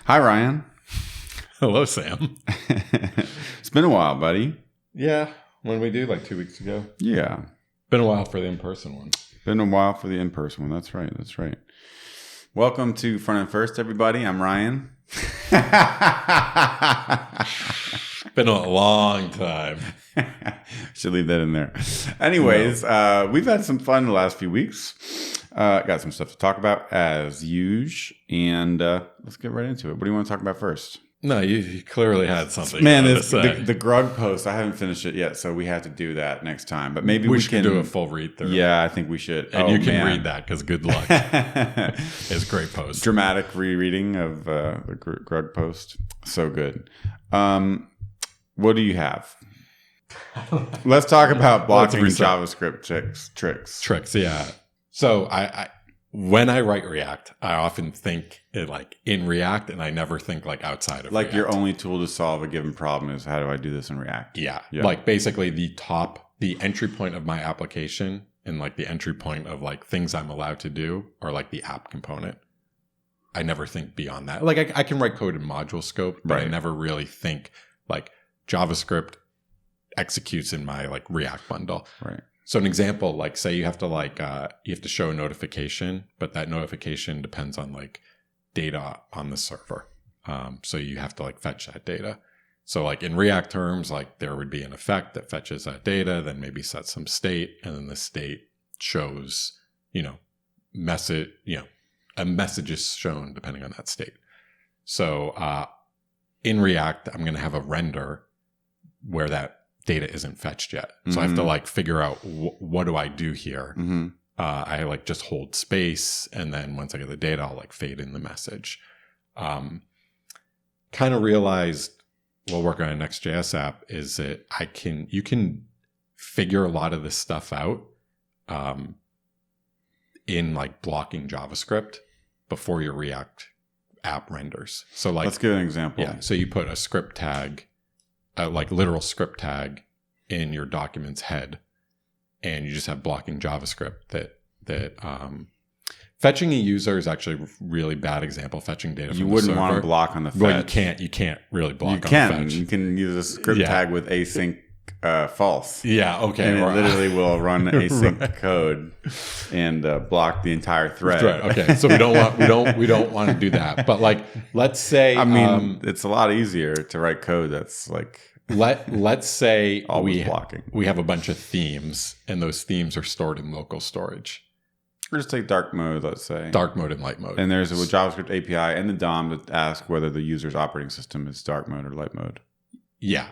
Hi, Ryan. Hello, Sam. It's been a while, buddy. Yeah, when we do, like 2 weeks ago. Yeah. Been a while for the in-person one. Been a while for the in-person one. That's right. That's right. Welcome to Front and First, everybody. I'm Ryan. Been a long time. Should leave that in there. Anyways, we've had some fun the last few weeks. Got some stuff to talk about as usual. And let's get right into it. What do you want to talk about first? No, you clearly had something. Man, the Grug post, I haven't finished it yet, so we have to do that next time. But maybe we can do a full read through. Yeah, I think we should. And you can read that because good luck. It's a great post. Dramatic rereading of the Grug post. So good. What do you have? Let's talk about blocking JavaScript tricks. Yeah. So I when I write React, I often think it like in React, and I never think like outside of React. Your only tool to solve a given problem is how do I do this in React? Yeah. Like basically the entry point of my application and like the entry point of like things I'm allowed to do are like the app component. I never think beyond that. Like I can write code in module scope, but I never really think like JavaScript executes in my like React bundle. Right. So an example, like say you have to you have to show a notification, but that notification depends on like data on the server. So you have to like fetch that data. So like in React terms, like there would be an effect that fetches that data, then maybe sets some state, and then the state shows, a message is shown depending on that state. So in React, I'm going to have a render where that data isn't fetched yet. So I have to like figure out what do I do here? Mm-hmm. I like just hold space, and then once I get the data, I'll like fade in the message. Kind of realized while working on a Next.js app is that you can figure a lot of this stuff out in like blocking JavaScript before your React app renders. So like, let's give an example. Yeah. So you put a script tag, like literal script tag in your document's head, and you just have blocking JavaScript that fetching a user is actually a really bad example. Fetching data from you the wouldn't server. Want to block on the fetch. Well, you can't really block on the fetch. You can use a script tag with async false. Yeah, okay. And it literally will run async code and block the entire thread. Okay, so we don't want to do that. But like, let's say, it's a lot easier to write code that's like let's say blocking. We have a bunch of themes, and those themes are stored in local storage. Or just take dark mode, let's say. Dark mode and light mode. And there's a JavaScript API and the DOM that asks whether the user's operating system is dark mode or light mode. Yeah.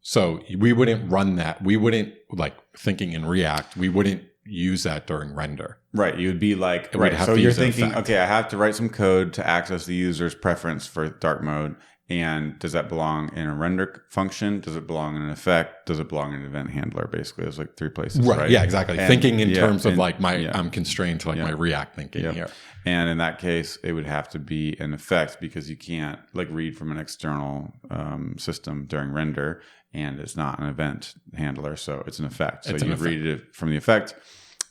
So we wouldn't run that. We wouldn't, like thinking in React, we wouldn't use that during render. Right. You would be like, right. So you're thinking, okay, I have to write some code to access the user's preference for dark mode. And does that belong in a render function? Does it belong in an effect? Does it belong in an event handler? Basically, there's like three places. Right. Yeah, exactly. Thinking in terms of like I'm constrained to like my React thinking here. And in that case, it would have to be an effect because you can't like read from an external system during render, and it's not an event handler, so it's an effect. So you read it from the effect,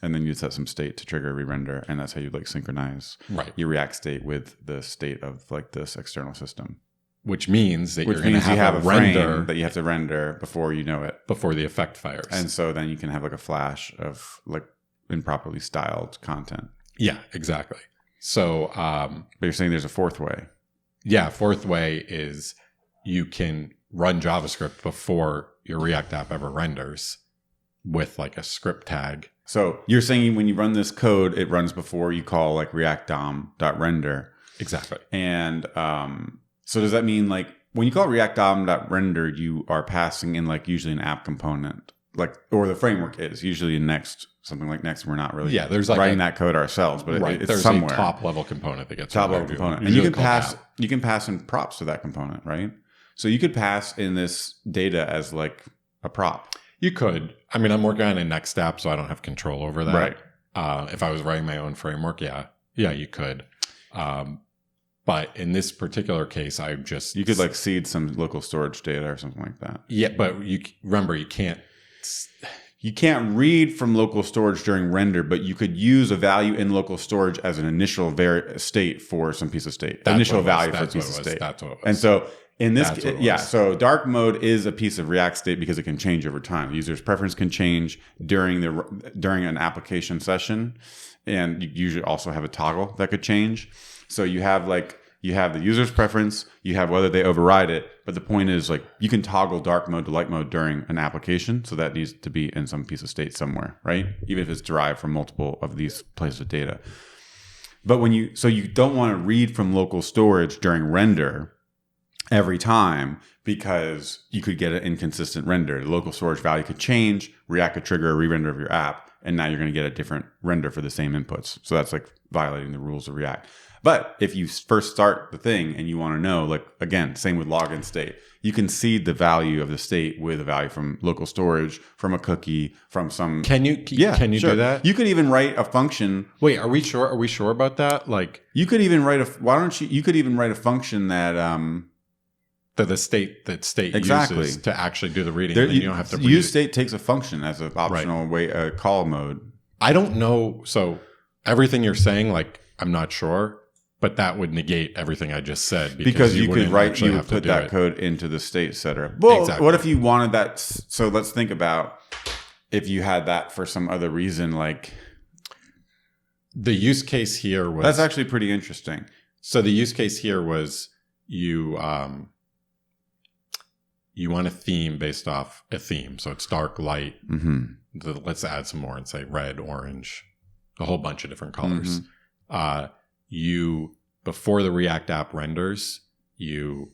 and then you set some state to trigger a re-render, and that's how you like synchronize your React state with the state of like this external system. Which means that you're going to have a render that you have to render before you know it. Before the effect fires. And so then you can have like a flash of like improperly styled content. Yeah, exactly. So, but you're saying there's a fourth way. Yeah, fourth way is you can run JavaScript before your React app ever renders with like a script tag. So you're saying when you run this code, it runs before you call like React DOM.render. Exactly. And, so does that mean like when you call React DOM.render, you are passing in like usually an app component, like, or the framework is usually in Next, something like Next. We're not really there's like writing that code ourselves, but it's there's somewhere. A top level component that gets top level component, and you can pass in props to that component, right? So you could pass in this data as like a prop. You could. I mean, I'm working on a Next app, so I don't have control over that. Right. If I was writing my own framework, yeah, you could. But in this particular case, you could like seed some local storage data or something like that. Yeah, but remember, you can't you can't read from local storage during render, but you could use a value in local storage as an initial state for some piece of state. Initial value for a piece of state. That's what it was. And so in this, so dark mode is a piece of React state because it can change over time. The user's preference can change during an application session, and you usually also have a toggle that could change. So you have the user's preference, you have whether they override it, but the point is like you can toggle dark mode to light mode during an application, so that needs to be in some piece of state somewhere, right? Even if it's derived from multiple of these places of data. But you don't want to read from local storage during render every time because you could get an inconsistent render. The local storage value could change, React could trigger a re-render of your app, and now you're going to get a different render for the same inputs. So that's like violating the rules of React. But if you first start the thing and you want to know, like, again, same with login state, you can seed the value of the state with a value from local storage, from a cookie, from some. Can you do that? You could even write a function. Wait, are we sure? Are we sure about that? Like, you could even write you could even write a function that the state exactly. uses to actually do the reading. And then you don't have to read use state takes a function as an optional way call mode. I don't know. So everything you're saying, like, I'm not sure. But that would negate everything I just said because you would put that code into the state setter. Well, exactly. What if you wanted that? So let's think about if you had that for some other reason, like the use case here was that's actually pretty interesting. So the use case here was you want a theme based off a theme. So it's dark, light. Mm-hmm. Let's add some more and say red, orange, a whole bunch of different colors. Mm-hmm. Before the React app renders, you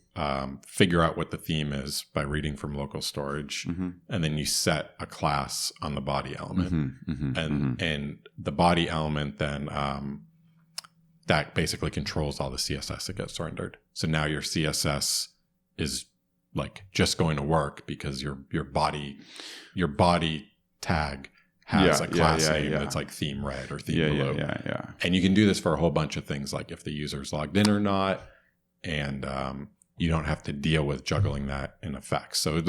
figure out what the theme is by reading from local storage, mm-hmm. and then you set a class on the body element, mm-hmm, mm-hmm, and the body element then that basically controls all the CSS that gets rendered. So now your CSS is like just going to work because your body tag has a class name that's like theme red or theme blue. And you can do this for a whole bunch of things, like if the user's logged in or not, and you don't have to deal with juggling that in effects. So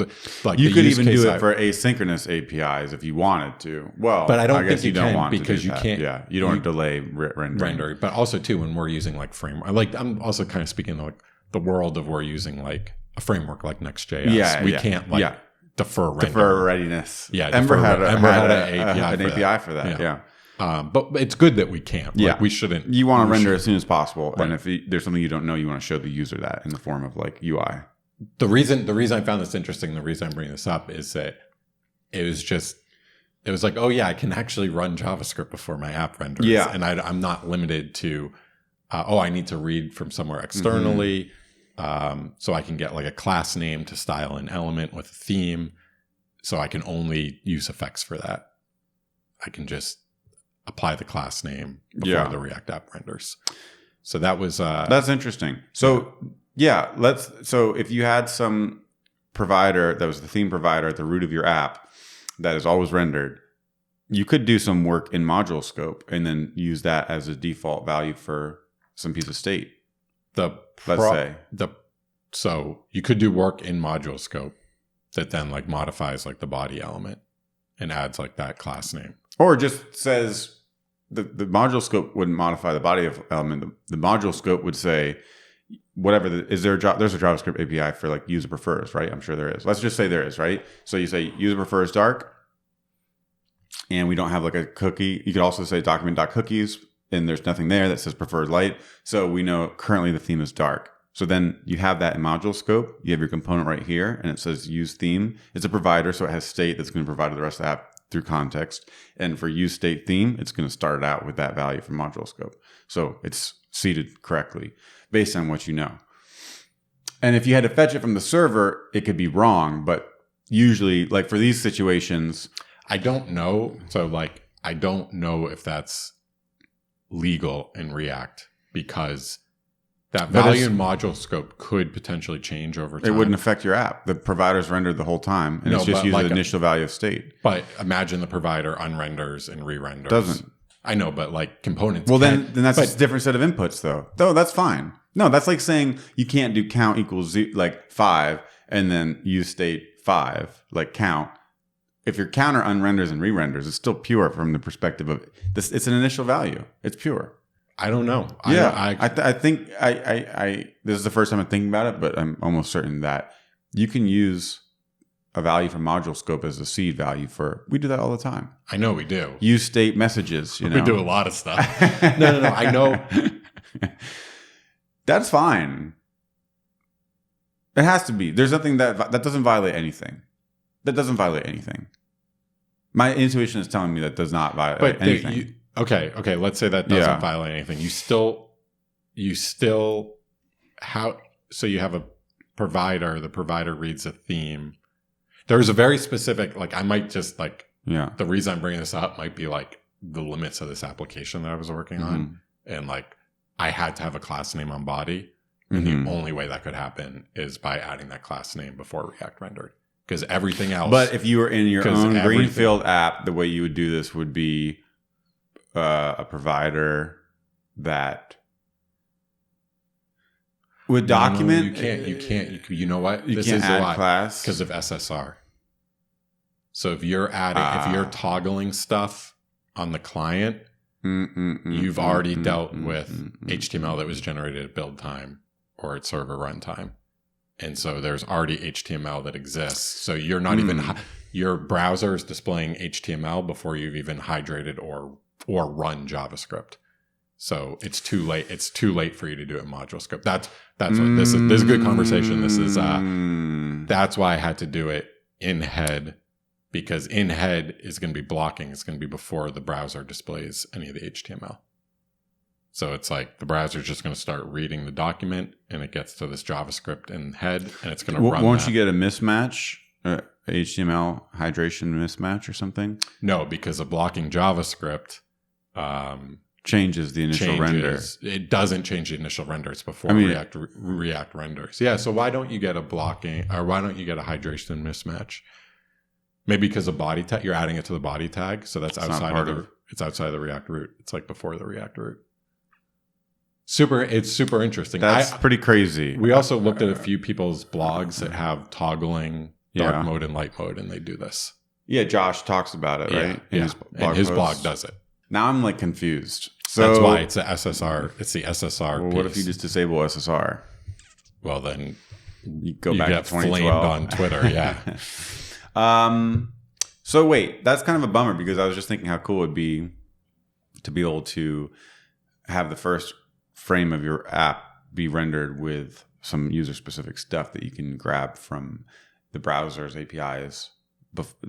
like you could even do it for asynchronous APIs if you wanted to. Well, but I don't think you don't can want because to do you that. can't. Yeah, you don't want to delay rendering. But also too, when we're using like framework, like I'm also kind of speaking like the world of we're using like a framework like Next.js. We can't like defer readiness. Yeah, Ember had an API for that. Yeah. But it's good that we can't. Like, we shouldn't. You want to render as soon as possible, and if there's something you don't know, you want to show the user that in the form of like UI. The reason I found this interesting, the reason I'm bringing this up is that it was like, oh yeah, I can actually run JavaScript before my app renders. Yeah, and I'm not limited to, I need to read from somewhere externally. Mm-hmm. So I can get like a class name to style an element with a theme. So I can only use effects for that. I can just apply the class name before the React app renders. So that was that's interesting. So so if you had some provider that was the theme provider at the root of your app that is always rendered, you could do some work in module scope and then use that as a default value for some piece of state. So you could do work in module scope that then like modifies like the body element and adds like that class name, or just says the module scope wouldn't modify the body of element. The module scope would say whatever there's a JavaScript API for like user prefers, right? I'm sure there is. Let's just say there is, right? So you say user prefers dark, and we don't have like a cookie. You could also say document.cookies. And there's nothing there that says prefers light. So we know currently the theme is dark. So then you have that in module scope. You have your component right here, and it says use theme. It's a provider, so it has state that's going to provide to the rest of the app through context. And for use state theme, it's going to start out with that value from module scope. So it's seeded correctly based on what you know. And if you had to fetch it from the server, it could be wrong. But usually, like for these situations, I don't know. So like, I don't know if that's legal in React because that value in module scope could potentially change over time. It wouldn't affect your app. The provider's rendered the whole time, and it's just using the initial value of state. But imagine the provider unrenders and re-renders. Doesn't. I know, but like components. Well, then that's a different set of inputs, though. No, that's fine. No, that's like saying you can't do count equals like 5 and then use state 5, like count. if your counter unrenders and re-renders, it's still pure from the perspective of this. It's an initial value. It's pure. I don't know. I think this is the first time I'm thinking about it, but I'm almost certain that you can use a value from module scope as a seed value for. We do that all the time. I know we do. Use state messages. We do a lot of stuff. No. I know. That's fine. It has to be. There's nothing that doesn't violate anything. That doesn't violate anything. My intuition is telling me that does not violate anything. Okay. Let's say that doesn't violate anything. You still so you have a provider. The provider reads a theme. There's a very specific, like I might just like, the reason I'm bringing this up might be like the limits of this application that I was working on. And like I had to have a class name on body. And the only way that could happen is by adding that class name before React rendered. Because everything else. But if you were in your own greenfield app, the way you would do this would be a provider that would document. You can't. You know what? This can't add a class because of SSR. So if you're toggling stuff on the client, you've already dealt with HTML that was generated at build time or at server runtime. And so there's already HTML that exists. So you're not even, your browser is displaying HTML before you've even hydrated or run JavaScript. So it's too late. It's too late for you to do it in module scope. That's what this is. This is a good conversation. This is, that's why I had to do it in head, because in head is going to be blocking. It's going to be before the browser displays any of the HTML. So it's like the browser is just going to start reading the document and it gets to this JavaScript in head and it's going to run. Won't you get a mismatch, HTML hydration mismatch or something? No, because a blocking JavaScript changes the initial render. It doesn't change the initial render. It's before React renders. Yeah. So why don't you get a blocking, or why don't you get a hydration mismatch? Maybe because of body tag, you're adding it to the body tag. So that's outside of it's outside of the React root. It's like before the React root. It's super interesting. That's pretty crazy. We also looked at a few people's blogs that have toggling dark mode and light mode, and they do this. Yeah, Josh talks about it, right? His blog does it. Now I'm like confused. So that's why it's the SSR. It's the SSR. Well, what if you just disable SSR? Well, then you go back to 2012 flamed on Twitter. Yeah. So wait, that's kind of a bummer because I was just thinking how cool it would be to be able to have the first frame of your app be rendered with some user specific stuff that you can grab from the browser's APIs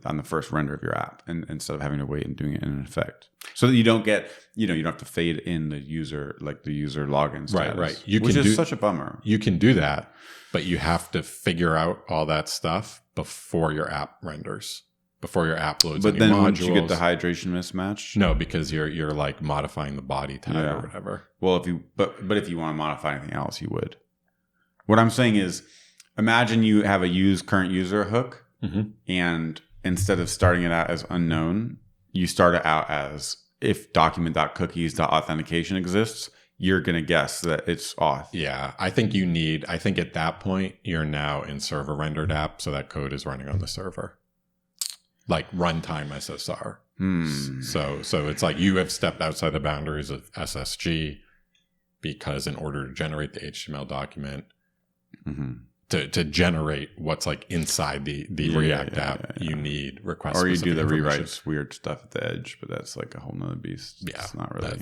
on the first render of your app, and instead of having to wait and doing it in an effect, so that you don't get, you don't have to fade in the user, like the user login status, right. Which is such a bummer. You can do that, but you have to figure out all that stuff before your app renders, before your app loads. But any then modules. Wouldn't you get the hydration mismatch? No, because you're like modifying the body tag or whatever. Well, if you but if you want to modify anything else, you would. What I'm saying is, imagine you have a use current user hook. And instead of starting it out as unknown, you start it out as if document.cookies.authentication exists, you're going to guess that it's auth. Yeah, I think at that point, you're now in server rendered app, so that code is running on the server. Like runtime SSR. So it's like you have stepped outside the boundaries of SSG because in order to generate the HTML document, to generate what's like inside the React app, you need request. Or you do the rewrites weird stuff at the edge, but that's like a whole nother beast. Yeah, it's not really.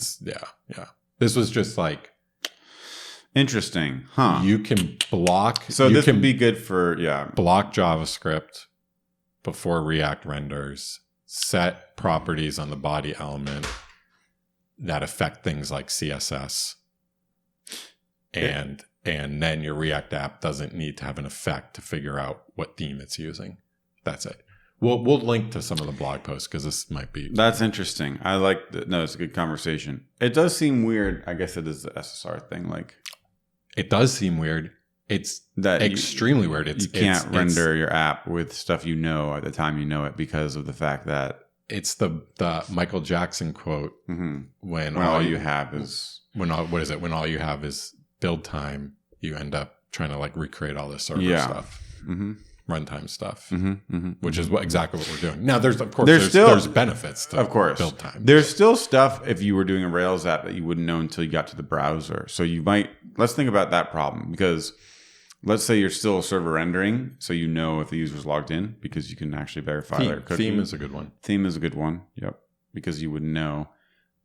This was just like interesting, huh? You can block. So this can be good for block JavaScript before React renders. Set properties on the body element that affect things like CSS, and then your React app doesn't need to have an effect to figure out what theme it's using. That's it. We'll link to some of the blog posts because this might be. That's interesting. I like. It's a good conversation. It does seem weird. I guess it is the SSR thing. Like, it does seem weird. It's extremely weird. You can't render your app with stuff at the time you know it because of the fact that it's the Michael Jackson quote. When all you have is when all you have is build time, you end up trying to like recreate all this server stuff. runtime stuff, Mm-hmm. which is exactly what we're doing. Now, there's benefits to build time. There's still stuff if you were doing a Rails app that you wouldn't know until you got to the browser. So let's think about that problem, because let's say you're still server rendering, so you know if the user's logged in because you can actually verify their cookie. Theme is a good one. Theme is a good one. Yep, because you would know.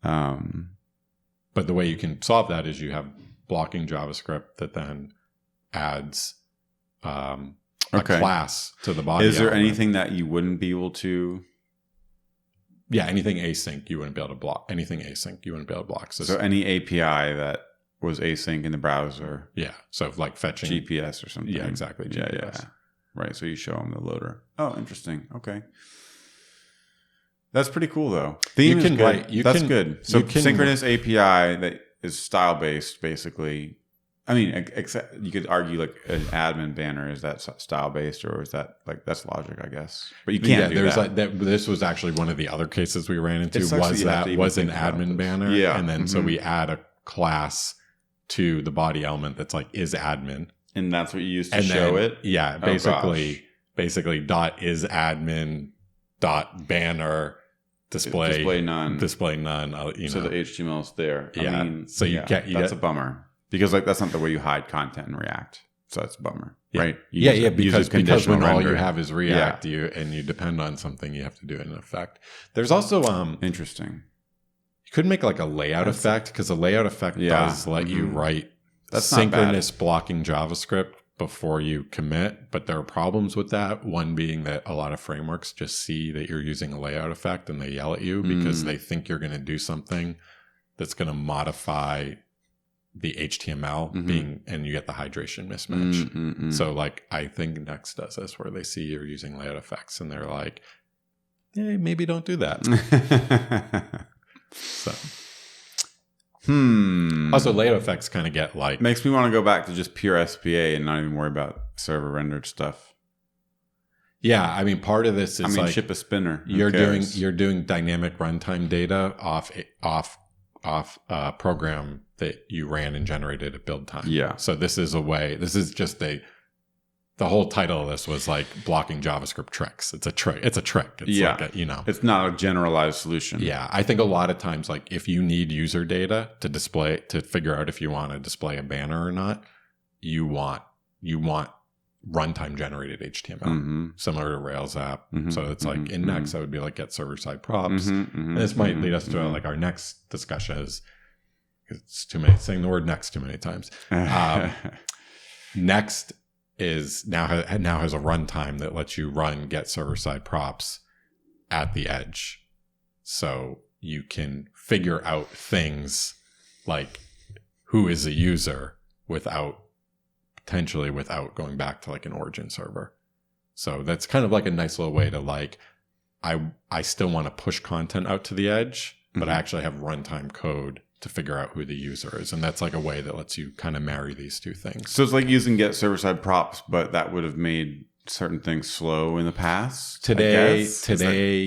But the way you can solve that is you have blocking JavaScript that then adds a class to the body. Is there anything that you wouldn't be able to? Yeah, anything async you wouldn't be able to block. Anything async you wouldn't be able to block. So any API that was async in the browser. Yeah, so like fetching GPS or something. Yeah, exactly. GPS. Yeah. Right, so you show them the loader. Oh, interesting. Okay. That's pretty cool, though. Theme is good. That's good. So synchronous API that is style-based, basically. I mean, except you could argue like an admin banner, is that style-based, or is that like, that's logic, I guess. But you can't do that. Like this was actually one of the other cases we ran into, was an admin banner. Yeah. And then so we add a class to the body element that's like is admin. And that's what you use to show it? Yeah, basically dot is admin dot banner display none. So the HTML is there. Yeah. I mean, so that's a bummer, because like that's not the way you hide content in React. So that's a bummer, right? Because when all you have is React, you depend on something, you have to do it in effect. There's also interesting. You could make like a layout effect, because a layout effect does let you write synchronous blocking JavaScript before you commit, but there are problems with that. One being that a lot of frameworks just see that you're using a layout effect and they yell at you because they think you're going to do something that's going to modify the HTML and you get the hydration mismatch. So like I think Next does this, where they see you're using layout effects and they're like, hey, maybe don't do that. So also layout effects kind of get like, makes me want to go back to just pure SPA and not even worry about server rendered stuff. Yeah, I mean part of this is ship a spinner. You're doing dynamic runtime data off a program that you ran and generated at build time. Yeah. So this is just the whole title of this was like blocking JavaScript tricks. It's a trick. It's like it's not a generalized solution. Yeah. I think a lot of times, like if you need user data to figure out if you want to display a banner or not, you want runtime generated HTML, similar to Rails app. So it's like in Next, that would be like getServerSideProps. And this might lead us to like our next discussion is, it's too many, saying the word next too many times. Next is now has a runtime that lets you run getServerSideProps at the edge. So you can figure out things like who is a user potentially without going back to like an origin server. So that's kind of like a nice little way to like, I still want to push content out to the edge, but I actually have runtime code to figure out who the user is. And that's like a way that lets you kind of marry these two things. So it's like using getServerSideProps, but that would have made certain things slow in the past. Today,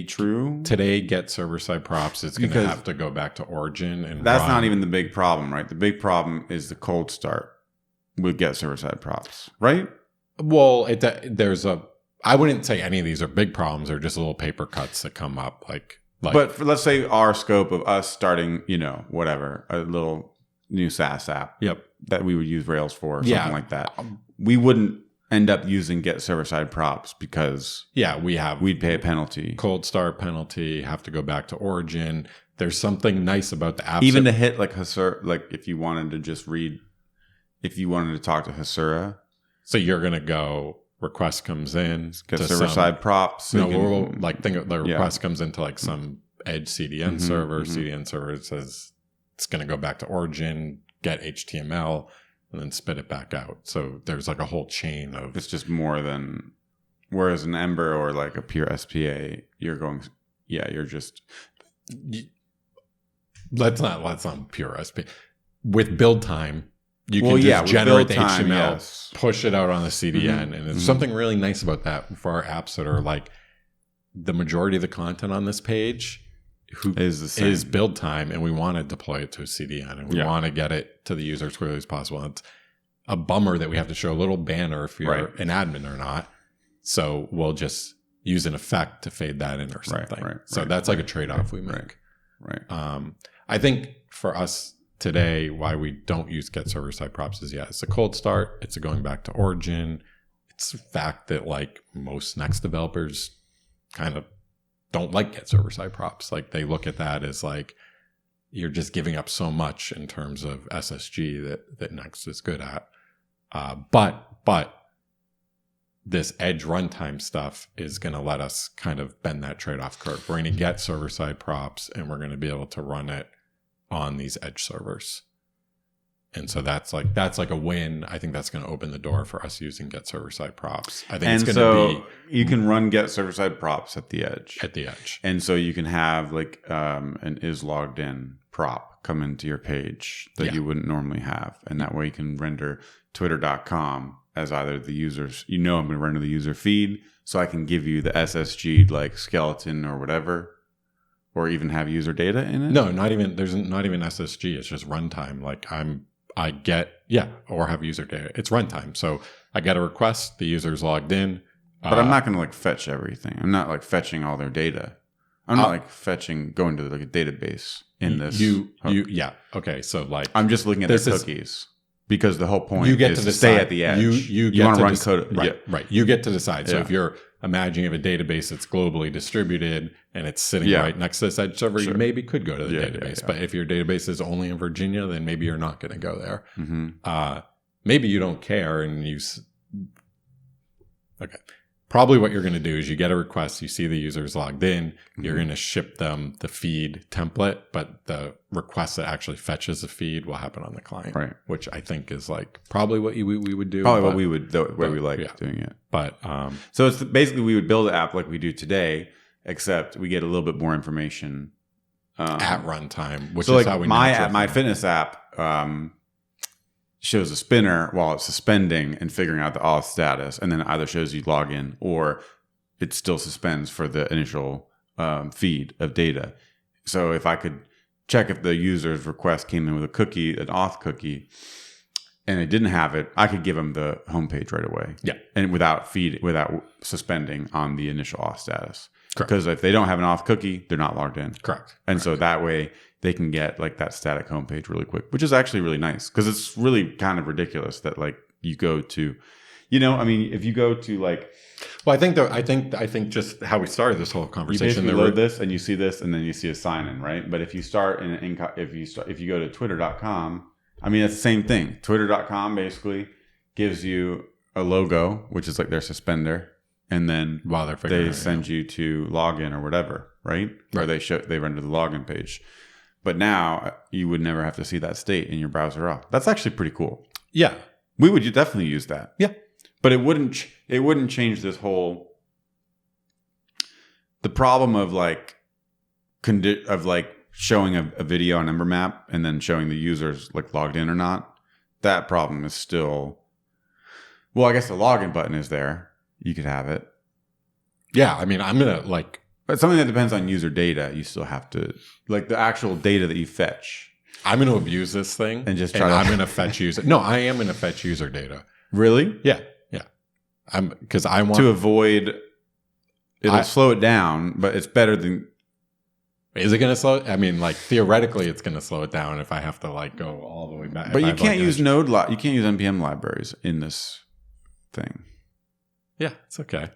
true. Today, getServerSideProps is going to have to go back to origin, and that's not even the big problem, right? The big problem is the cold start with getServerSideProps, right? Well, I wouldn't say any of these are big problems. They're just little paper cuts that come up, but let's say our scope of us starting, whatever, a little new SaaS app that we would use Rails for or something like that. We wouldn't end up using GetServerSideProps because we'd pay a penalty. Cold start penalty, have to go back to origin. There's something nice about the app. Even to hit like Hasura, like if you wanted to just read, if you wanted to talk to Hasura. So you're going to go, request comes in. GetServerSideProps. The request comes into like some edge CDN server. CDN server says it's going to go back to origin, get HTML, and then spit it back out. So there's like a whole chain of... It's just more than... Whereas an Ember or like a pure SPA, you're going... Yeah, you're just... Let's not pure SPA. With build time, you can just generate the HTML, push it out on the CDN. And there's something really nice about that for our apps that are like the majority of the content on this page is build time, and we want to deploy it to a CDN, and we want to get it to the user as quickly as possible. And it's a bummer that we have to show a little banner if you're an admin or not. So we'll just use an effect to fade that in or something. So that's like a trade-off we make. Right. I think for us today, why we don't use getServerSideProps is, it's a cold start. It's a going back to origin. It's the fact that like most Next developers kind of don't like getServerSideProps. Like they look at that as like, you're just giving up so much in terms of SSG that Next is good at. But this edge runtime stuff is going to let us kind of bend that trade-off curve. We're going to get server-side props, and we're going to be able to run it on these edge servers. And so that's like a win. I think that's going to open the door for us using get server-side props. I think it's going to be... you can run get server-side props at the edge. At the edge. And so you can have like an is logged in prop come into your page that you wouldn't normally have. And that way you can render twitter.com as either the users, I'm going to render the user feed, so I can give you the SSG like skeleton or whatever, or even have user data in it. No, not even. There's not even SSG. It's just runtime. Like or have user data. It's runtime. So I get a request. The user's logged in. But I'm not going to like fetch everything. I'm not like fetching all their data. I'm not like going to like a database in this. Okay. So like I'm just looking at their cookies. Because the whole point is to stay at the edge. You want to run code. Right. You get to decide. So if you're imagining a database that's globally distributed and it's sitting right next to this edge server, you maybe could go to the database. But if your database is only in Virginia, then maybe you're not going to go there. Mm-hmm. Maybe you don't care and okay. Probably what you're going to do is you get a request, you see the user's logged in, you're going to ship them the feed template, but the request that actually fetches the feed will happen on the client, right? Which I think is like probably what we would do. Probably what we would, the way we like doing it. But so it's basically we would build an app like we do today, except we get a little bit more information at runtime, which so is like how we my fitness app shows a spinner while it's suspending and figuring out the auth status, and then it either shows you login or it still suspends for the initial feed of data. So if I could check if the user's request came in with a cookie, an auth cookie, and it didn't have it, I could give them the homepage right away. Yeah. And without suspending on the initial auth status. Correct. Because if they don't have an auth cookie, they're not logged in. Correct. And so that way they can get like that static homepage really quick, which is actually really nice because it's really kind of ridiculous that like you go to, if you go to like, well, I think just how we started this whole conversation, you load this and you see this and then you see a sign in, right? But if you start if you go to twitter.com, it's the same thing. Twitter.com basically gives you a logo, which is like their suspender. And then they send you to login or whatever, right? Or they render the login page. But now you would never have to see that state in your browser off. That's actually pretty cool. Yeah, we would definitely use that. Yeah, but it wouldn't change this whole the problem of like showing a video on Ember Map and then showing the users like logged in or not. That problem is still. Well, I guess the login button is there. You could have it. Yeah, I'm gonna like. But something that depends on user data, you still have to like the actual data that you fetch. I'm going to abuse this thing and just I'm going to fetch user. No, I am going to fetch user data. Really? Yeah. Because I want to avoid. It'll slow it down, but it's better than. Is it going to slow it? Theoretically, it's going to slow it down if I have to like go all the way back. But you can't use you can't use npm libraries in this thing. Yeah, it's okay.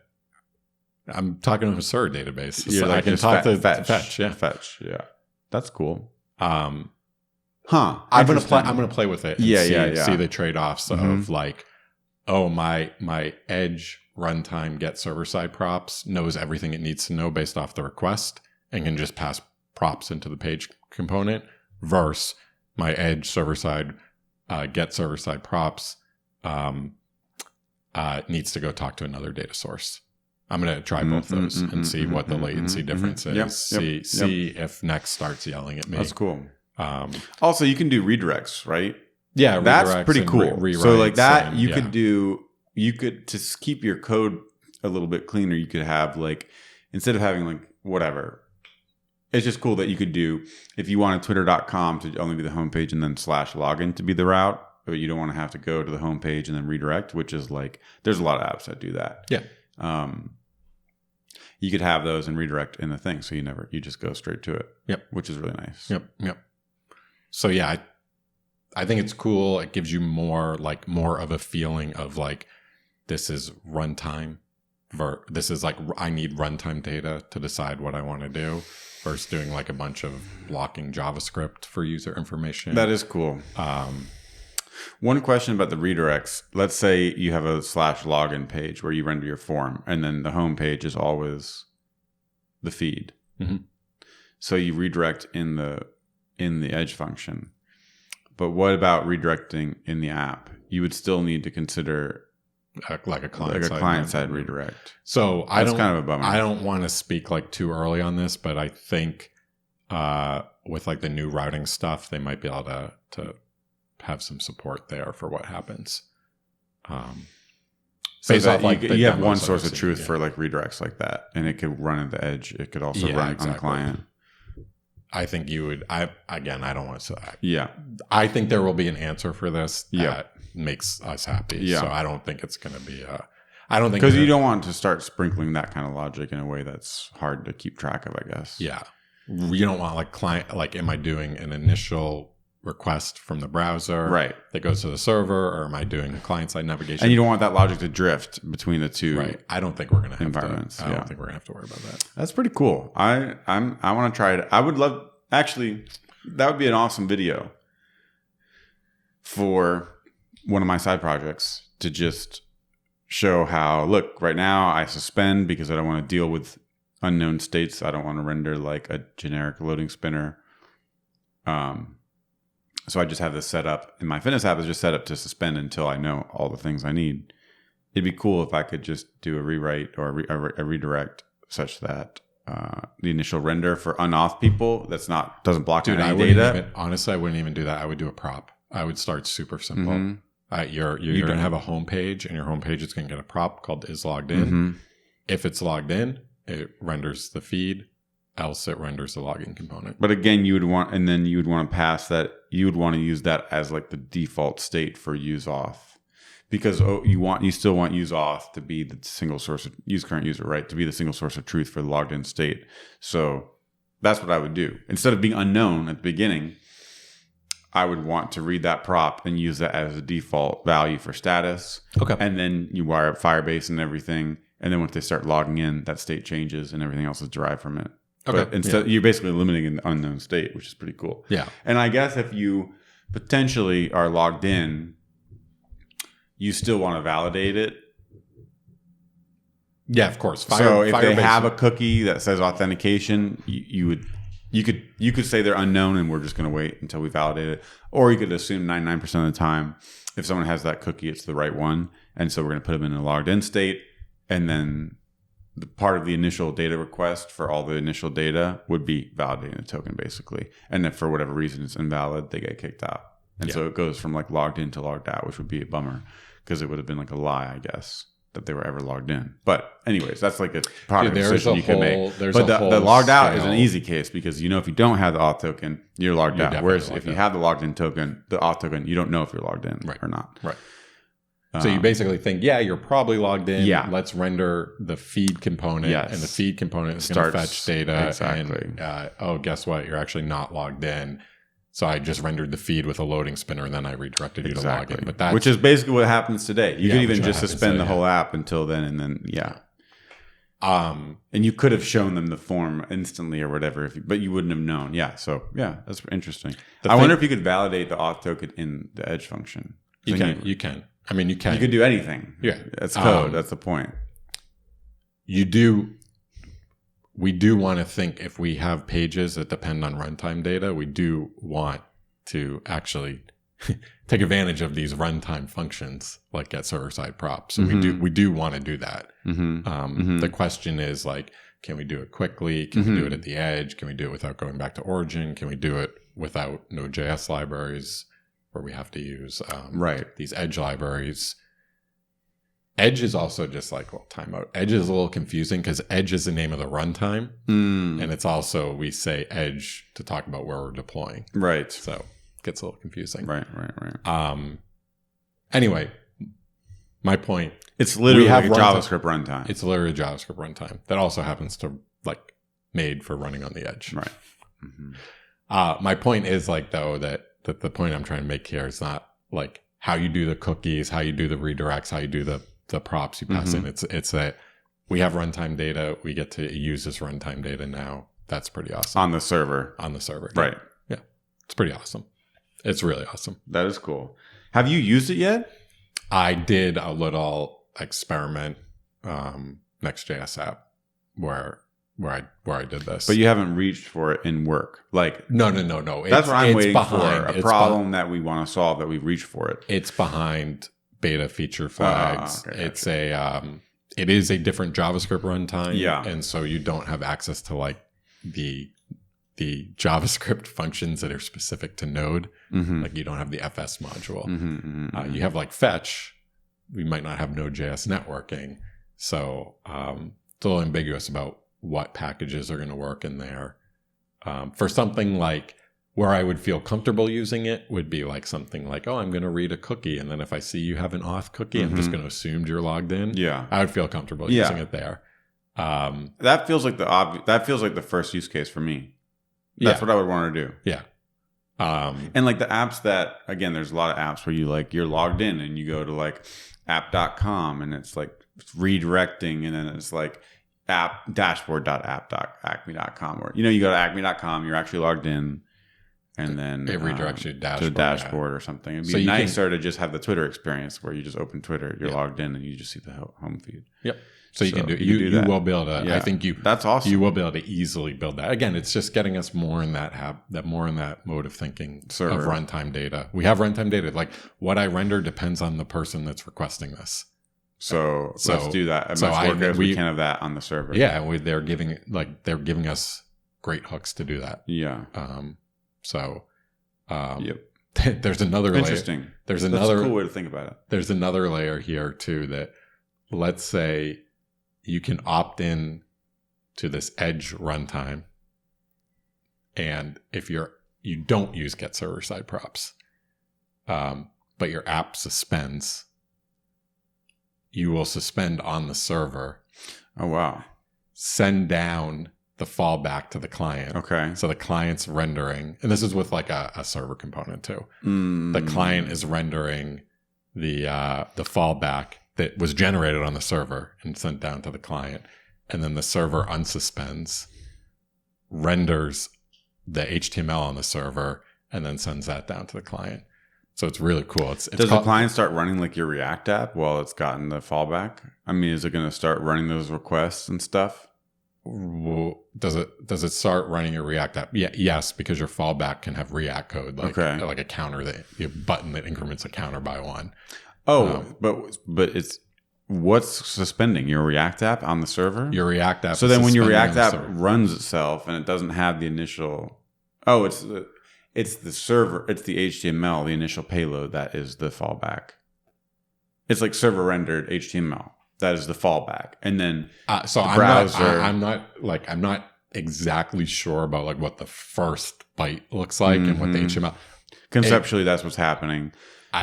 I'm talking to a server database. Yeah, so I can talk to fetch. Yeah, fetch. Yeah, that's cool. I'm gonna play with it. And see the trade-offs of like, my edge runtime get server-side props knows everything it needs to know based off the request and can just pass props into the page component. Versus my edge server-side get server-side props needs to go talk to another data source. I'm going to try both those and see what the latency difference is. See if Next starts yelling at me. That's cool. Also, you can do redirects, right? Yeah, that's pretty cool. So like that, you could to keep your code a little bit cleaner. You could have like instead of having like whatever. It's just cool that you could do if you wanted twitter.com to only be the homepage and then /login to be the route, but you don't want to have to go to the homepage and then redirect, which is like there's a lot of apps that do that. Yeah. you could have those and redirect in the thing. So you just go straight to it. Yep. Which is really nice. Yep. So yeah, I think it's cool. It gives you more of a feeling of like, this is runtime. This is like, I need runtime data to decide what I want to do versus doing like a bunch of blocking JavaScript for user information. That is cool. One question about the redirects. Let's say you have a /login page where you render your form, and then the home page is always the feed. Mm-hmm. So you redirect in the edge function. But what about redirecting in the app? You would still need to consider like a client-side client-side redirect. So that's kind of a bummer. I don't want to speak like too early on this, but I think with like the new routing stuff, they might be able to have some support there for what happens. So that you have one source of truth for like redirects like that, and it could run at the edge. It could also run on the client. I think you would. I don't want to. I think there will be an answer for this that makes us happy. Yeah. So I don't think it's going to be. I don't think, because you don't want to start sprinkling that kind of logic in a way that's hard to keep track of, I guess. Yeah, you don't want like client. Like, am I doing an initial request from the browser that goes to the server, or am I doing client-side navigation? And you don't want that logic to drift between the two. Right. I don't think we're going to have environments. I don't think we're going to have to worry about that. That's pretty cool. I want to try it. I would love, actually, that would be an awesome video for one of my side projects to just show how, look, right now I suspend because I don't want to deal with unknown states. I don't want to render like a generic loading spinner. So I just have this set up, and my fitness app is just set up to suspend until I know all the things I need. It'd be cool if I could just do a rewrite or a redirect such that the initial render for unauth people doesn't block any data. Honestly, I wouldn't even do that. I would do a prop. I would start super simple. Mm-hmm. You're going to have a home page, and your home page is going to get a prop called isLoggedIn. Mm-hmm. If it's logged in, it renders the feed. Else it renders the login component. But again, you would want to pass that. You would want to use that as like the default state for useAuth, because you still want useAuth to be the single source of use current user, right? To be the single source of truth for the logged in state. So that's what I would do. Instead of being unknown at the beginning, I would want to read that prop and use that as a default value for status. Okay. And then you wire up Firebase and everything. And then once they start logging in, that state changes and everything else is derived from it. Okay. But instead, you're basically limiting an unknown state, which is pretty cool. Yeah. And I guess if you potentially are logged in, you still want to validate it. Yeah, of course. So if they have a cookie that says authentication, you could say they're unknown and we're just going to wait until we validate it. Or you could assume 99% of the time, if someone has that cookie, it's the right one. And so we're going to put them in a logged in state, and then the part of the initial data request for all the initial data would be validating the token, basically. And if for whatever reason it's invalid, they get kicked out. And so it goes from like logged in to logged out, which would be a bummer because it would have been like a lie, I guess, that they were ever logged in. But anyways, that's like a product decision you can make. But the logged out is an easy case because, if you don't have the auth token, you're logged out. Whereas if you have the logged in token, the auth token, you don't know if you're logged in or not. Right. So you basically think, you're probably logged in. Yeah. Let's render the feed component. Yes. And the feed component is going to fetch data. Exactly. And, guess what? You're actually not logged in. So I just rendered the feed with a loading spinner, and then I redirected you to log in. But which is basically what happens today. You could even just suspend the whole app until then, and then, and you could have shown them the form instantly or whatever, but you wouldn't have known. Yeah. So, that's interesting. I wonder if you could validate the auth token in the edge function. You can. I mean, you can. You could do anything. Yeah. That's code. That's the point. We do want to think, if we have pages that depend on runtime data, we do want to actually take advantage of these runtime functions like getServerSideProps. So we do want to do that. The question is like, can we do it quickly? Can we do it at the edge? Can we do it without going back to origin? Can we do it without Node.js libraries, where we have to use these edge libraries? Edge is also just like, timeout. Edge is a little confusing because edge is the name of the runtime. And it's also, we say edge to talk about where we're deploying. Right. So it gets a little confusing. Right. Anyway, my point It's literally have like a JavaScript runtime. It's literally a JavaScript runtime that also happens to like made for running on the edge. Right. Mm-hmm. My point is like though that the point I'm trying to make here is not like how you do the cookies, how you do the redirects, how you do the props you pass in. It's that we have runtime data. We get to use this runtime data now. That's pretty awesome. On the server. Right. Yeah. It's pretty awesome. It's really awesome. That is cool. Have you used it yet? I did a little experiment Next.js app where I did this. But you haven't reached for it in work. Like no. That's what I'm waiting for. A problem that we want to solve that we reach for it. It's behind beta feature flags. Okay, it's it is a different JavaScript runtime. Yeah. And so you don't have access to like the JavaScript functions that are specific to Node. Mm-hmm. Like you don't have the FS module. Mm-hmm. You have like fetch. We might not have Node.js networking. So it's a little ambiguous about what packages are going to work in there. For something like where I would feel comfortable using it would be like something like, oh, I'm going to read a cookie. And then if I see you have an auth cookie, I'm just going to assume you're logged in. Yeah. I would feel comfortable using it there. That feels like the first use case for me. That's what I would want to do. Yeah. And like the apps that, again, there's a lot of apps where you're logged in and you go to like app.com and it's like redirecting and then it's like app dashboard.app.acme.com or you go to acme.com, you're actually logged in and then it redirects you to the dashboard or something. It'd be nicer to just have the Twitter experience where you just open Twitter, you're logged in and you just see the home feed. Yep. So you can do you will be able to. Yeah. I think that's awesome. You will be able to easily build that. Again, it's just getting us more in that mode of thinking of runtime data. We have runtime data. Like what I render depends on the person that's requesting this. So let's do that. As much work as we can of that on the server. Yeah, they're giving us great hooks to do that. Yeah. Yep. There's another interesting. Layer. That's a cool way to think about it. There's another layer here too that let's say you can opt in to this edge runtime, and if you don't use getServerSideProps, but your app suspends, you will suspend on the server. Oh wow! Send down the fallback to the client. Okay. So the client's rendering, and this is with like a server component too. The client is rendering the fallback that was generated on the server and sent down to the client. And then the server unsuspends, renders the HTML on the server, and then sends that down to the client. So it's really cool. Does the client start running like your React app while it's gotten the fallback? I mean, is it going to start running those requests and stuff? Well, does it start running your React app? Yeah, yes, because your fallback can have React code, like a counter a button that increments a counter by one. Oh, but it's what's suspending your React app on the server? Your React app. So then, when your React app runs itself and it doesn't have the initial, it's the server, it's the HTML, the initial payload that is the fallback. It's like server rendered HTML that is the fallback, and then so the browser. I'm not exactly sure about like what the first byte looks like and what the HTML. Conceptually, that's what's happening.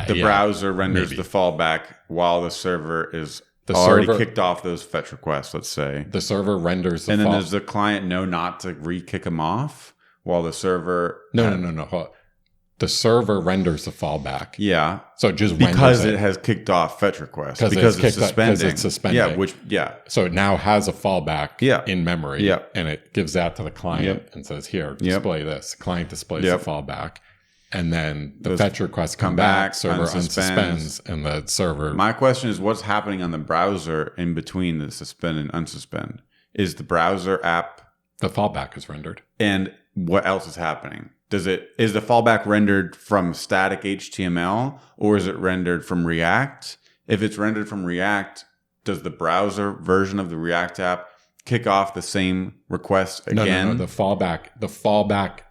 The browser renders the fallback while the server is already kicked off those fetch requests, let's say. The server renders the and then does the client know not to re-kick them off while the server... No. Hold on. The server renders the fallback. Yeah. So it just because it has kicked off fetch requests. Because it's suspending. Yeah, So it now has a fallback in memory. Yeah. And it gives that to the client and says, here, display this. The client displays the fallback. And then the fetch requests come back, server unsuspends, and the server... My question is, what's happening on the browser in between the suspend and unsuspend? Is the browser app... The fallback is rendered. And what else is happening? Is the fallback rendered from static HTML or is it rendered from React? If it's rendered from React, does the browser version of the React app kick off the same request again? No. The fallback...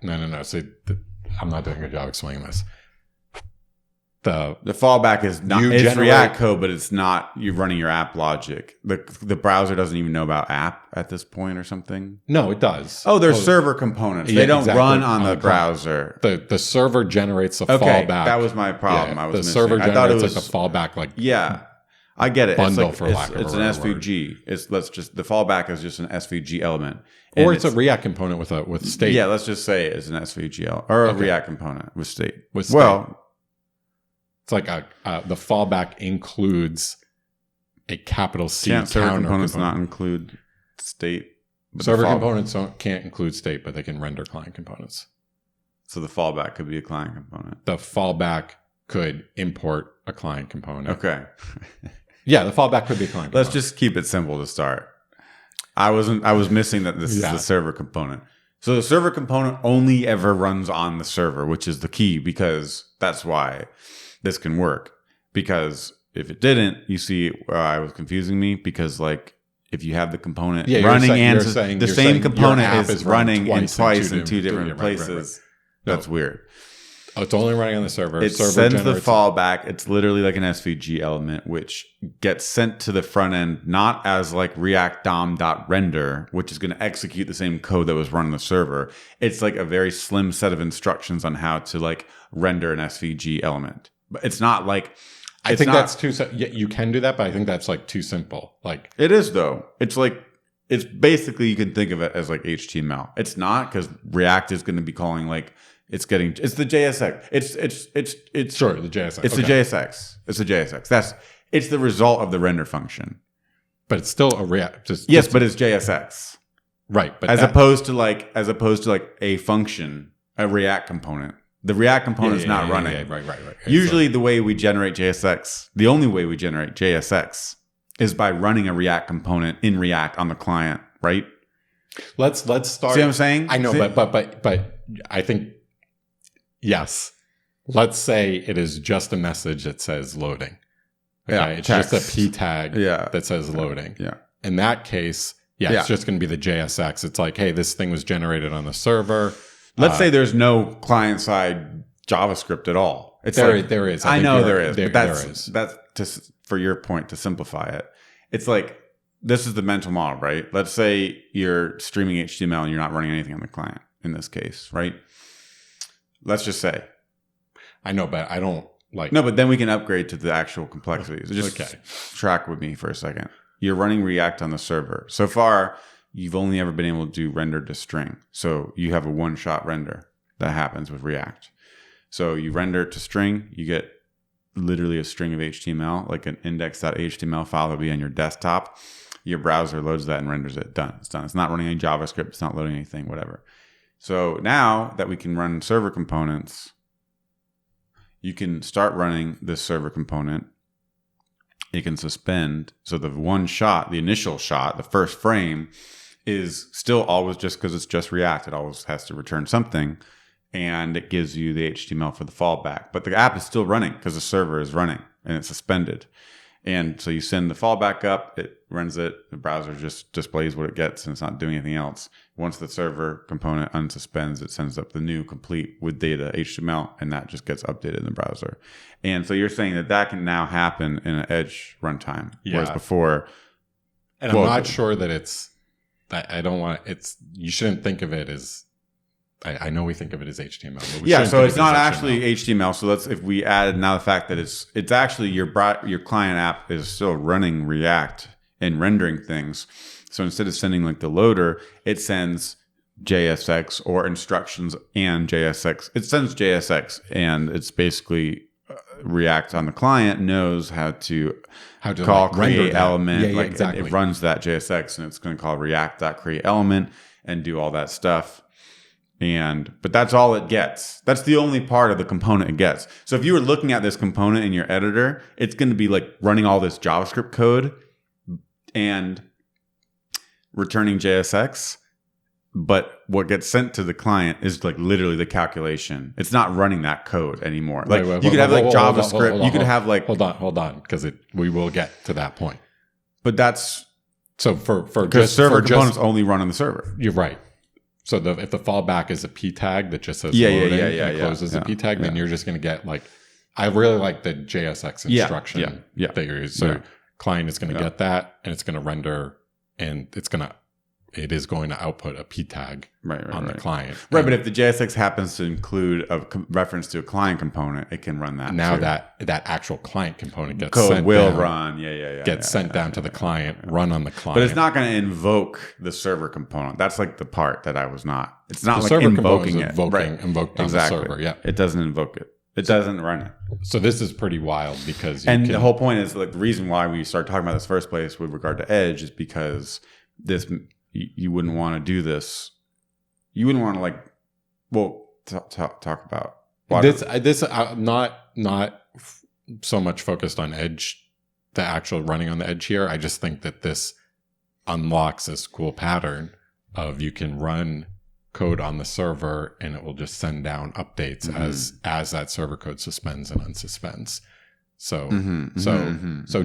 No. So I'm not doing a good job explaining this. The fallback is not it's React code, but it's not you running your app logic. The browser doesn't even know about app at this point or something. No, it does. Oh, they're server components. They don't run on the browser. The server generates a fallback. That was my problem. I thought it was like the fallback. I get it. bundle, It's for lack of a it's an better SVG. The fallback is just an SVG element, or it's a React component with state. Yeah, let's just say it's an SVG or a React component with state. With state. It's like the fallback includes a capital C can't server counter components component. not include state? Server components can't include state, but they can render client components. So the fallback could be a client component. The fallback could import a client component. Okay. Yeah, the fallback could be a client component. Let's just keep it simple to start. I was missing that this is the server component. So the server component only ever runs on the server, which is the key, because that's why this can work. Because if it didn't, you see, I was confusing me, because like if you have the component running and the same component is running twice in two different places, that's weird. Oh, it's only running on the server. It sends the fallback. It's literally like an SVG element, which gets sent to the front end, not as like React DOM.render, which is going to execute the same code that was run on the server. It's like a very slim set of instructions on how to like render an SVG element. But it's not like... I think that's too... You can do that, but I think that's like too simple. Like it is, though. It's like... It's basically, you can think of it as like HTML. It's not, because React is going to be calling like... It's the JSX. It's sure, the JSX. It's the JSX. It's the JSX. It's the result of the render function. But it's still a React. But it's JSX. Right. But as opposed to like a function, a React component. The React component is not running. Yeah, right. Usually the way we generate JSX, the only way we generate JSX is by running a React component in React on the client, right? Let's start. See what I'm saying? I know, but I think, yes. Let's say it is just a message that says loading. Okay? Yeah, it's text. just a P tag that says loading. Yeah. In that case, it's just going to be the JSX. It's like, hey, this thing was generated on the server. Let's say there's no client-side JavaScript at all. There is. I know there is. But there is. That's just for your point, to simplify it. It's like, this is the mental model, right? Let's say you're streaming HTML and you're not running anything on the client in this case, right? Let's just say. I know, but I don't like... No, but then we can upgrade to the actual complexities. Just track with me for a second. You're running React on the server. So far, you've only ever been able to do render to string. So you have a one-shot render that happens with React. So you render it to string, you get literally a string of HTML, like an index.html file that will be on your desktop. Your browser loads that and renders it. Done. It's done. It's not running any JavaScript. It's not loading anything, whatever. So now that we can run server components, you can start running this server component. It can suspend. So the one shot, the initial shot, the first frame is still always, just because it's just React, it always has to return something. And it gives you the HTML for the fallback. But the app is still running because the server is running and it's suspended. And so you send the fallback up, it runs it, the browser just displays what it gets and it's not doing anything else. Once the server component unsuspends, it sends up the new complete with data HTML, and that just gets updated in the browser. And so you're saying that can now happen in an Edge runtime, whereas before... And I'm not sure that it's... I don't want... You shouldn't think of it as... I know we think of it as HTML. But so it's not actually HTML. So if we added now the fact that it's actually your client app is still running React and rendering things. So instead of sending like the loader, it sends JSX or instructions and JSX. It sends JSX, and it's basically React on the client knows how to call like create element. Exactly. It runs that JSX, and it's going to call React.create element and do all that stuff. But that's all it gets. That's the only part of the component it gets. So if you were looking at this component in your editor, it's going to be like running all this JavaScript code and returning JSX. But what gets sent to the client is like literally the calculation. It's not running that code anymore. Like you could have like JavaScript. You could have like... Hold on, because we will get to that point. But that's... So because server components only run on the server. You're right. So if the fallback is a P tag that just says loading and closes a P tag, then you're just going to get like, I really like the JSX instruction figures. So client is going to get that, and it's going to render, and it's going to it is going to output a p tag on the client. Right, but if the JSX happens to include a reference to a client component, it can run that. Now too. that actual client component gets code sent will down, run. Gets sent down to the client, run on the client. But it's not going to invoke the server component. That's like the part that I was not. It's not the like server invoking component it. Right. Invoked on the server. Yeah. It doesn't invoke it. It doesn't run it. So this is pretty wild because the whole point is like the reason why we started talking about this first place with regard to Edge is because this you wouldn't want to do this. You wouldn't want to like talk about this. I'm not so much focused on Edge, the actual running on the Edge here. I just think that this unlocks this cool pattern of you can run code on the server and it will just send down updates as that server code suspends and unsuspends. So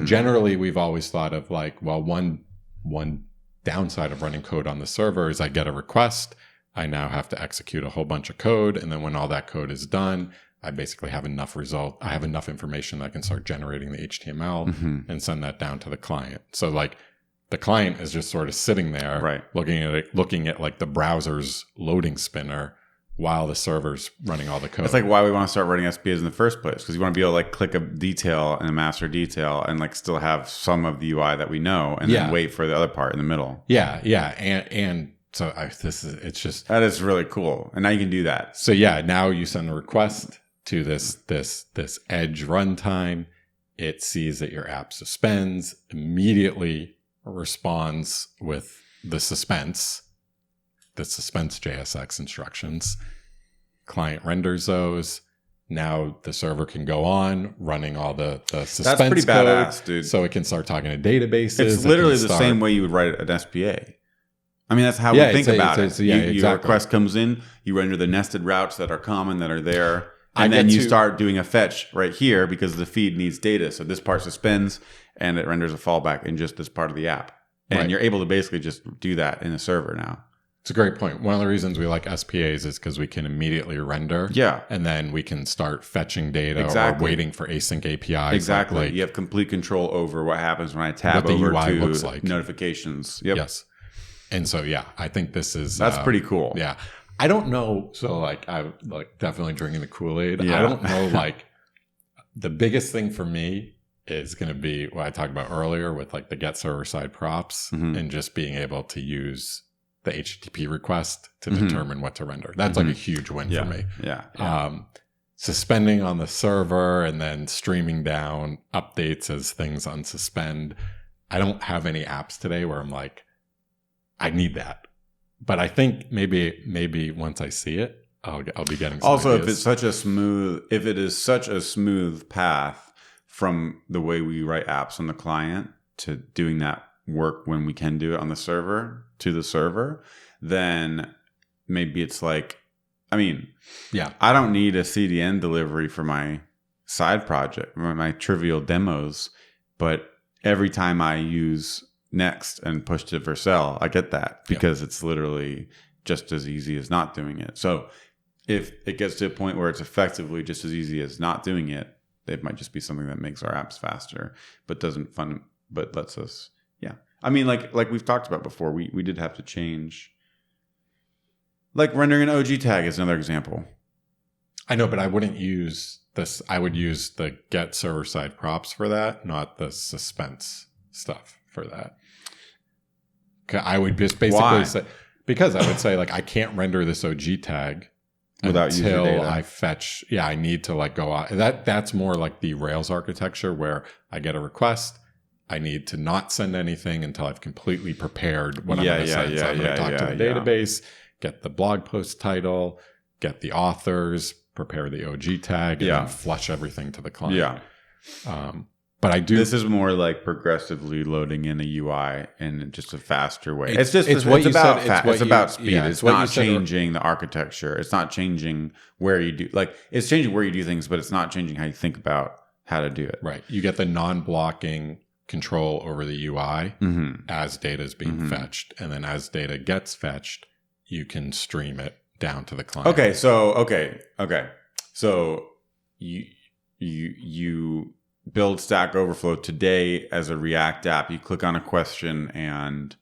generally we've always thought of like, well, one downside of running code on the server is I get a request, I now have to execute a whole bunch of code, and then when all that code is done, I basically have enough I have enough information that I can start generating the HTML and send that down to the client. So like the client is just sort of sitting there, looking at like the browser's loading spinner while the server's running all the code. It's like why we want to start writing SPAs in the first place, because you want to be able to like click a detail and a master detail and like still have some of the UI that we know, and then wait for the other part in the middle. Yeah, and so it's just that is really cool, and now you can do that. So now you send a request to this Edge runtime. It sees that your app suspends, immediately responds with the suspense JSX instructions. Client renders those. Now the server can go on running all the suspense. That's pretty badass, dude. So it can start talking to databases. It's literally the same way you would write an SPA. I mean, that's how we think about it. Your request comes in, you render the nested routes that are common, that are there, and then you start doing a fetch right here because the feed needs data. So this part suspends, and it renders a fallback in just this part of the app. And you're able to basically just do that in a server now. It's a great point. One of the reasons we like SPAs is because we can immediately render. Yeah. And then we can start fetching data or waiting for async APIs. Exactly. Like you have complete control over what happens when I tab over to looks like. Notifications. Yep. Yes. And so, I think this is... That's pretty cool. Yeah. I don't know. So like, I'm like definitely drinking the Kool-Aid. Yeah. I don't know, like the biggest thing for me is going to be what I talked about earlier with like the getServerSideProps and just being able to use the HTTP request to determine what to render. That's like a huge win for me. Yeah. Suspending on the server and then streaming down updates as things unsuspend. I don't have any apps today where I'm like, I need that. But I think maybe once I see it, I'll be getting some also ideas. if it is such a smooth path from the way we write apps on the client to doing that work when we can do it on the server to the server, then maybe it's like, I mean, I don't need a CDN delivery for my side project, my trivial demos, but every time I use Next and push to Vercel, I get that because it's literally just as easy as not doing it. So if it gets to a point where it's effectively just as easy as not doing it, it might just be something that makes our apps faster, but but lets us, I mean, like we've talked about before, we did have to change, like rendering an OG tag is another example. I know, but I wouldn't use this. I would use the getServerSideProps for that, not the suspense stuff for that. I would just basically say, because I would say like, I can't render this OG tag without until using data. I fetch. Yeah, I need to like go out. That's more like the Rails architecture where I get a request. I need to not send anything until I've completely prepared what I'm going to send. So I'm going to talk to the database, get the blog post title, get the authors, prepare the OG tag, and then flush everything to the client. But I do. This is more like progressively loading in a UI in just a faster way. It's about speed. Yeah, it's not changing the architecture. It's not changing where you do, like, it's changing where you do things, but it's not changing how you think about how to do it. Right. You get the non-blocking control over the UI as data is being fetched. And then as data gets fetched, you can stream it down to the client. Okay. So you build Stack Overflow today as a React app. You click on a question and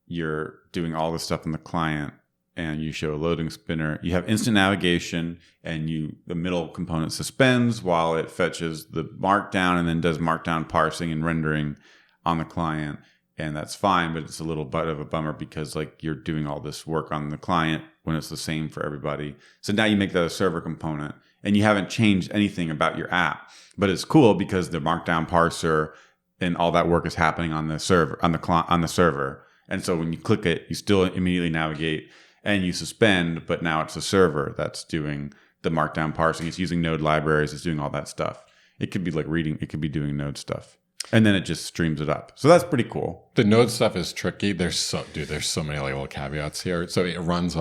you're doing all this stuff in the client and you show a loading spinner, you have instant navigation and the middle component suspends while it fetches the markdown and then does markdown parsing and rendering on the client. And that's fine, but it's a little bit of a bummer because like you're doing all this work on the client when it's the same for everybody. So now you make that a server component and you haven't changed anything about your app, but it's cool because the markdown parser and all that work is happening on the server, on the server. And so when you click it, you still immediately navigate and you suspend, but now it's a server that's doing the markdown parsing. It's using Node libraries. It's doing all that stuff. It could be like reading. It could be doing Node stuff. And then it just streams it up. So that's pretty cool. The Node stuff is tricky. There's so many like little caveats here. So it runs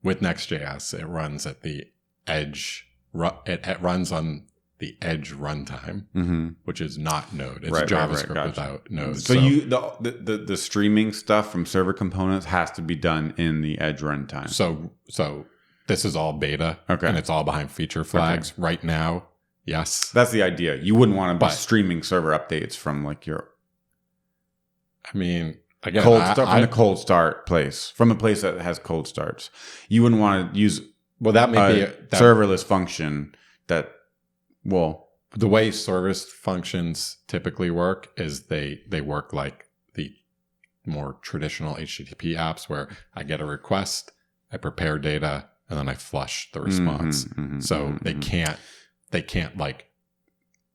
with Next.js, it runs at the edge. It runs on the edge runtime, which is not Node. It's JavaScript gotcha. Without Node. So you the streaming stuff from server components has to be done in the edge runtime. So this is all beta, okay, and it's all behind feature flags right now. Yes, that's the idea. You wouldn't want to be streaming server updates from like your. I mean, again, from the cold start place, from a place that has cold starts. You wouldn't want to use that may be a serverless function that. Well, the way service functions typically work is they work like the more traditional HTTP apps where I get a request, I prepare data, and then I flush the response. They can't like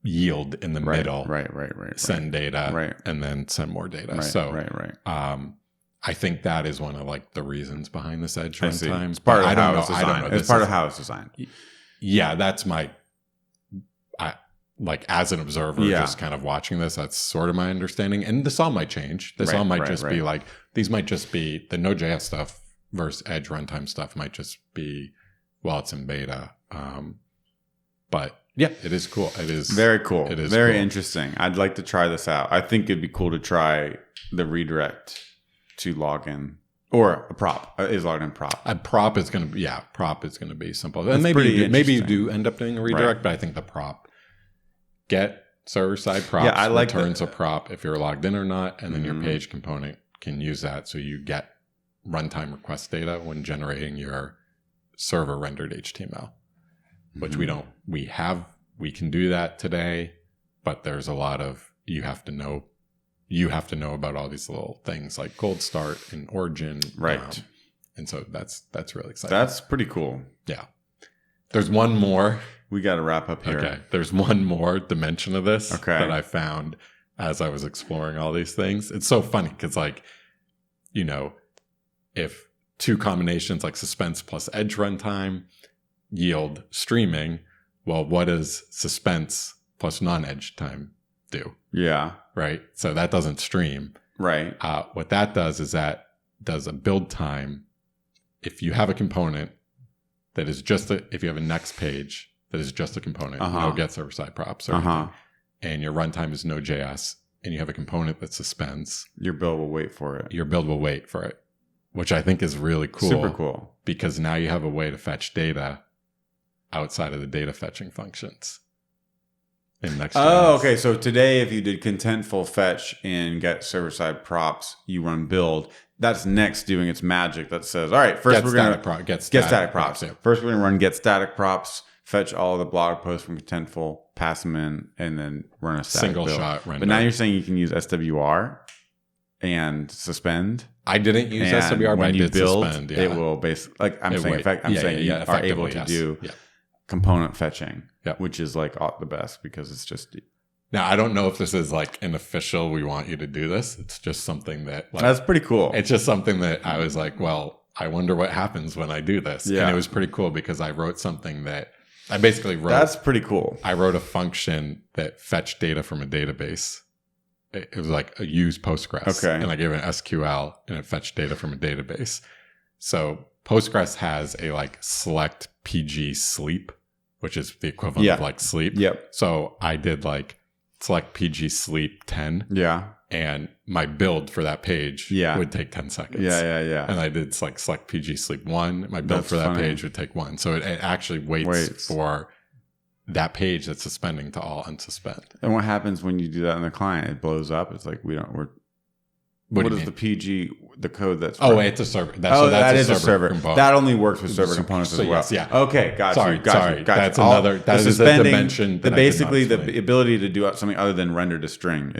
yield in the middle. Right. Send data, and then send more data. I think that is one of like the reasons behind this edge runtime. It's part of how it's designed. It's part of how it's designed. Yeah, that's like as an observer, just kind of watching this, that's sort of my understanding. And this all might change. This all might just be like, these might just be the Node.js stuff versus edge runtime stuff might just be, well, it's in beta. But yeah, it is cool. It is very cool. It is very cool. Interesting. I'd like to try this out. I think it'd be cool to try the redirect to login. Or a prop is login prop. A prop is going to be simple. And maybe you do end up doing a redirect, but I think the prop get server side props returns a prop if you're logged in or not, and then your page component can use that so you get runtime request data when generating your server rendered HTML. Which we can do that today, but there's a lot of you have to know about all these little things like cold start and origin. Right. And so that's really exciting. That's pretty cool. Yeah. There's one more. We got to wrap up here. Okay. There's one more dimension of this that I found as I was exploring all these things. It's so funny because like, if two combinations like suspense plus edge runtime yield streaming, well, what does suspense plus non-edge time do? Yeah. Right. So that doesn't stream. Right. What that does is that does a build time. If you have a component that is if you have a next page that is just a component, no getServerSideProps or anything, and your runtime is Node.js, and you have a component that suspends, your build will wait for it. Your build will wait for it, which I think is really cool. Super cool. Because now you have a way to fetch data outside of the data fetching functions in Next.js. Oh, okay. So today, if you did contentful fetch in getServerSideProps, you run build. That's Next doing its magic that says, all right, first we're going to get static props. Yeah. First, we're going to run get static props, fetch all the blog posts from contentful, pass them in, and then run a static single build. Shot render. But now you're saying you can use SWR and suspend. I didn't use SWR, but I did build, suspend. Yeah. It will basically, like I'm saying, you are able to do component fetching, which is like the best because it's just. Now, I don't know if this is like an official, we want you to do this. It's just something that. Like, that's pretty cool. It's just something that I was like, well, I wonder what happens when I do this. Yeah. And it was pretty cool because I wrote something that I basically wrote. That's pretty cool. I wrote a function that fetched data from a database. It was like a use Postgres. Okay. And I gave it an SQL and it fetched data from a database. So Postgres has a like select PG sleep, which is the equivalent of like sleep. Yep. So I did like select PG sleep 10. Yeah. And my build for that page would take 10 seconds. Yeah. And I did like select PG sleep 1. My build for that page would take 1. So it actually waits for that page that's suspending to all unsuspend. And what happens when you do that in the client? It blows up. It's like what is the PG? the code that's it's a server. That is a server. component. That only works with server components as well. Yes, yeah. Okay, got you. That's another. That is a dimension. Basically, the ability to do something other than render to string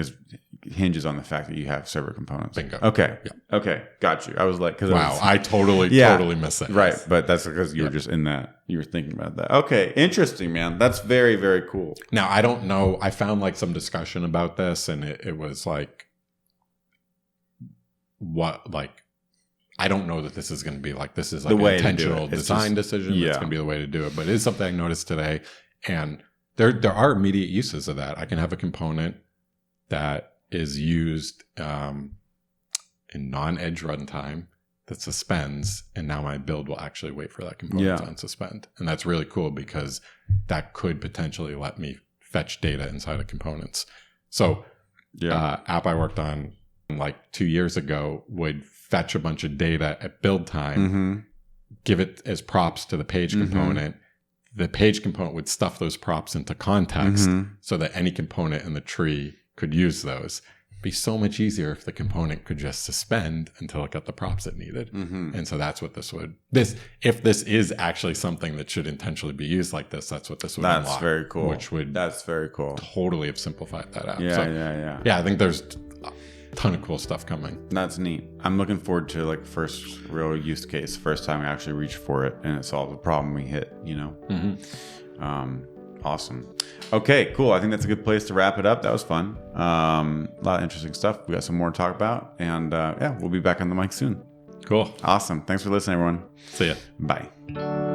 hinges on the fact that you have server components. Bingo. Okay. Yeah. Okay. Got you. I was like, I totally missed that. Right. But that's because you were just in that. You were thinking about that. Okay. Interesting, man. That's very, very cool. Now, I don't know. I found like some discussion about this, and it was like, I don't know that this is going to be like, this is like an intentional design decision. That's going to be the way to do it. But it is something I noticed today. And there are immediate uses of that. I can have a component that is used in non-edge runtime that suspends, and now my build will actually wait for that component to unsuspend. And that's really cool because that could potentially let me fetch data inside of components. So app I worked on like 2 years ago would fetch a bunch of data at build time, give it as props to the page component. The page component would stuff those props into context so that any component in the tree could use those. It'd be so much easier if the component could just suspend until it got the props it needed. And so that's what if this is actually something that should intentionally be used like this, that's what this would unlock. That's very cool. That's very cool. Totally have simplified that out. Yeah, I think there's a ton of cool stuff coming. That's neat. I'm looking forward to like first real use case, first time we actually reach for it and it solves a problem we hit, Awesome. Okay, cool. I think that's a good place to wrap it up. That was fun. A lot of interesting stuff. We got some more to talk about. And we'll be back on the mic soon. Cool. Awesome. Thanks for listening, everyone. See ya. Bye.